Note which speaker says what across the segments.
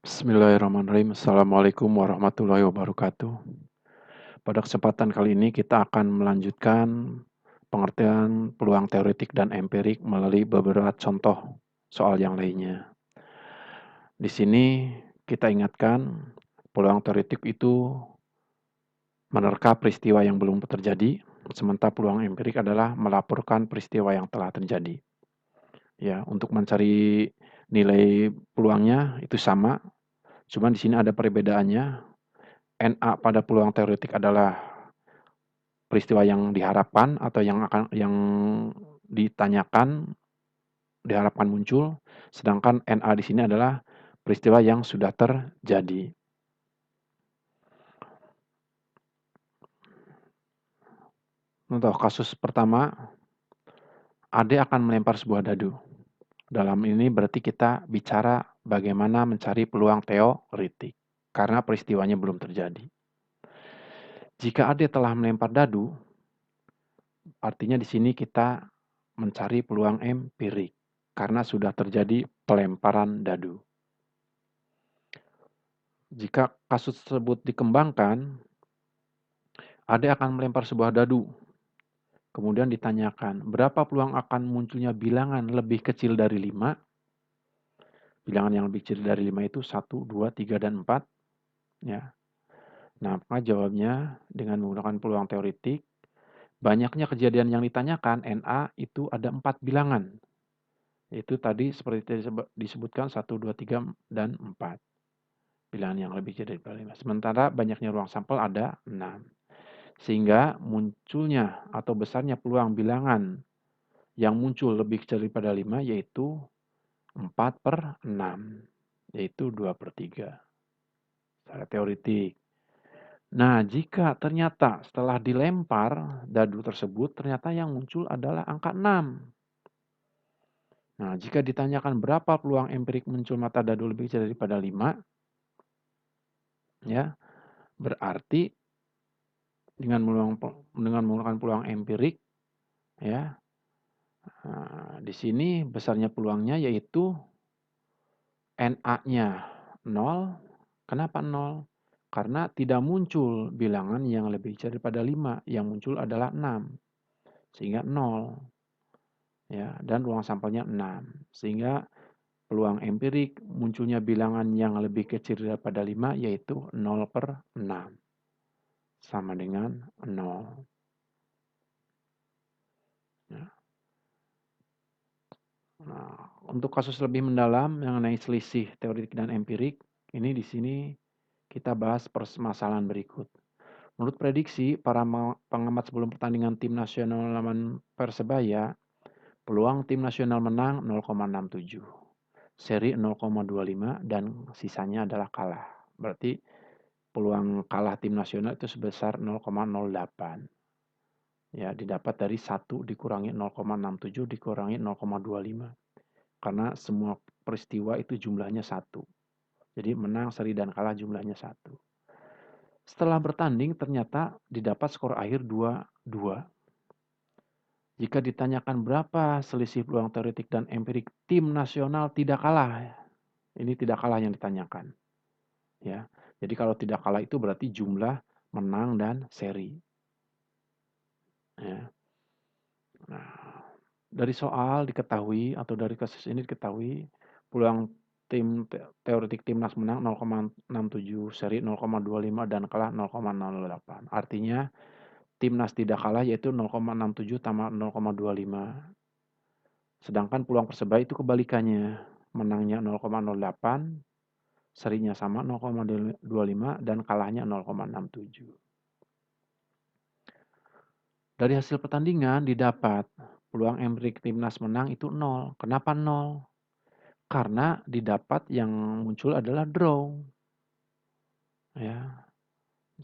Speaker 1: Bismillahirrahmanirrahim. Assalamualaikum warahmatullahi wabarakatuh. Pada kesempatan kali ini kita akan melanjutkan pengertian peluang teoretik dan empirik melalui beberapa contoh soal yang lainnya. Di sini kita ingatkan peluang teoretik itu menerka peristiwa yang belum terjadi, sementara peluang empirik adalah melaporkan peristiwa yang telah terjadi. Ya, untuk mencari nilai peluangnya itu sama, cuman di sini ada perbedaannya. NA pada peluang teoretik adalah peristiwa yang diharapkan atau yang ditanyakan, diharapkan muncul, sedangkan NA di sini adalah peristiwa yang sudah terjadi. Contoh kasus pertama, Ade akan melempar sebuah dadu. Dalam ini berarti kita bicara bagaimana mencari peluang teoretik, karena peristiwanya belum terjadi. Jika Ade telah melempar dadu, artinya di sini kita mencari peluang empirik karena sudah terjadi pelemparan dadu. Jika kasus tersebut dikembangkan, Ade akan melempar sebuah dadu. Kemudian ditanyakan, berapa peluang akan munculnya bilangan lebih kecil dari 5? Bilangan yang lebih kecil dari 5 itu 1, 2, 3, dan 4. Ya. Nah, maka jawabnya dengan menggunakan peluang teoretik, banyaknya kejadian yang ditanyakan, NA itu ada 4 bilangan. Itu tadi seperti disebutkan 1, 2, 3, dan 4. Bilangan yang lebih kecil daripada 5. Sementara banyaknya ruang sampel ada 6. Sehingga munculnya atau besarnya peluang bilangan yang muncul lebih kecil daripada 5 yaitu 4/6. Yaitu 2/3. Secara teoretik. Nah, jika ternyata setelah dilempar dadu tersebut, ternyata yang muncul adalah angka 6. Nah, jika ditanyakan berapa peluang empirik muncul mata dadu lebih kecil daripada 5, ya, berarti dengan menggunakan peluang empirik, ya, di sini besarnya peluangnya yaitu NA-nya 0. Kenapa 0? Karena tidak muncul bilangan yang lebih kecil daripada 5, yang muncul adalah 6. Sehingga 0. Ya, dan ruang sampelnya 6. Sehingga peluang empirik munculnya bilangan yang lebih kecil daripada 5 yaitu 0/6. Sama dengan 0. Ya. Nah, untuk kasus lebih mendalam mengenai selisih teoretik dan empirik, ini di sini kita bahas permasalahan berikut. Menurut prediksi para pengamat sebelum pertandingan tim nasional lawan Persebaya, peluang tim nasional menang 0,67, seri 0,25, dan sisanya adalah kalah. Berarti peluang kalah tim nasional itu sebesar 0,08. Ya, didapat dari 1 dikurangi 0,67 dikurangi 0,25. Karena semua peristiwa itu jumlahnya 1. Jadi menang, seri, dan kalah jumlahnya 1. Setelah bertanding ternyata didapat skor akhir 2-2. Jika ditanyakan berapa selisih peluang teoretik dan empirik tim nasional tidak kalah. Ini tidak kalah yang ditanyakan. Ya. Jadi kalau tidak kalah itu berarti jumlah menang dan seri. Ya. Nah, dari soal diketahui atau dari kasus ini diketahui peluang teoretik timnas menang 0,67, seri 0,25, dan kalah 0,08. Artinya timnas tidak kalah yaitu 0,67 tambah 0,25. Sedangkan peluang Persebaya itu kebalikannya. Menangnya 0,08, serinya sama 0,25, dan kalahnya 0,67. Dari hasil pertandingan didapat peluang empirik timnas menang itu 0. Kenapa 0? Karena didapat yang muncul adalah draw. Ya.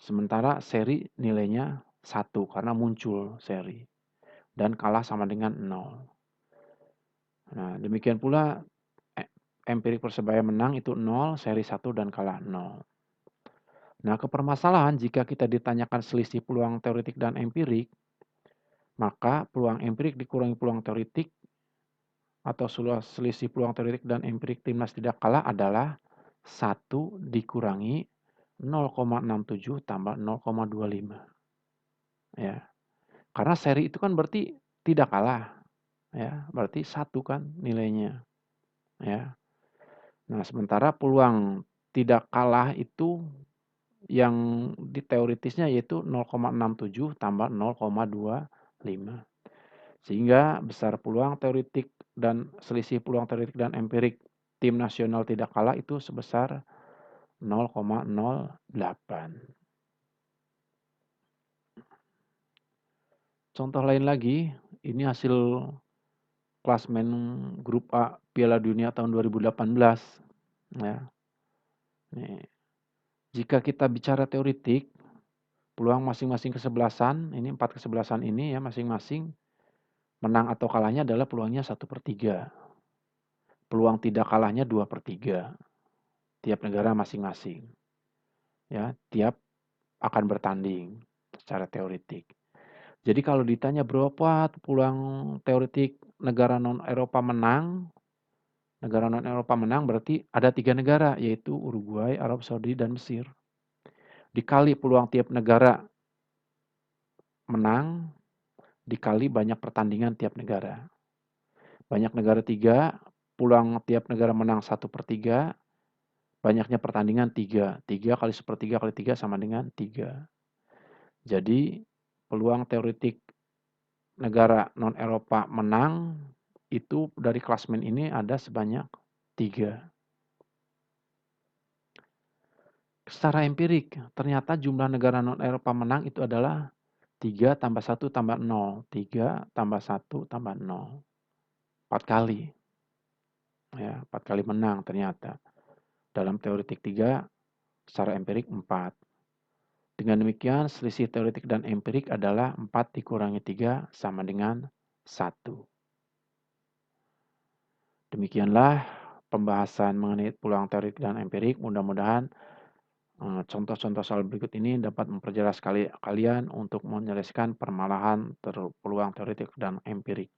Speaker 1: Sementara seri nilainya 1 karena muncul seri. Dan kalah sama dengan 0. Nah, demikian pula empirik Persebaya menang itu 0, seri 1, dan kalah 0. Nah, kepermasalahan jika kita ditanyakan selisih peluang teoretik dan empirik, maka peluang empirik dikurangi peluang teoretik atau selisih peluang teoretik dan empirik timnas tidak kalah adalah 1 dikurangi 0,67 tambah 0,25. Ya. Karena seri itu kan berarti tidak kalah. Ya, berarti 1 kan nilainya. Ya. Nah, sementara peluang tidak kalah itu yang di teoritisnya yaitu 0,67 tambah 0,25. Sehingga besar peluang teoretik dan selisih peluang teoretik dan empirik tim nasional tidak kalah itu sebesar 0,08. Contoh lain lagi, ini hasil klasmen grup A Piala Dunia tahun 2018. Ya. Nih, jika kita bicara teoretik, peluang masing-masing kesebelasan, ini 4 kesebelasan ini ya masing-masing menang atau kalahnya adalah peluangnya 1/3. Peluang tidak kalahnya 2/3. Tiap negara masing-masing. Ya, tiap akan bertanding secara teoretik. Jadi kalau ditanya berapa peluang teoretik negara non Eropa menang berarti ada 3 negara yaitu Uruguay, Arab Saudi, dan Mesir. Dikali peluang tiap negara menang, dikali banyak pertandingan tiap negara. Banyak negara 3, peluang tiap negara menang 1/3, banyaknya pertandingan 3. 3 kali 1/3 kali 3 sama dengan 3. Jadi peluang teoretik negara non Eropa menang itu dari klasmen ini ada sebanyak 3. Secara empirik, ternyata jumlah negara non Eropa menang itu adalah 3 tambah 1 tambah 0. 3 tambah 1 tambah 0. 4 kali. Ya, 4 kali menang ternyata. Dalam teoretik 3, secara empirik 4. Dengan demikian, selisih teoretik dan empirik adalah 4 dikurangi 3 sama dengan 1. Demikianlah pembahasan mengenai peluang teoretik dan empirik. Mudah-mudahan contoh-contoh soal berikut ini dapat memperjelas kalian untuk menyelesaikan permasalahan peluang teoretik dan empirik.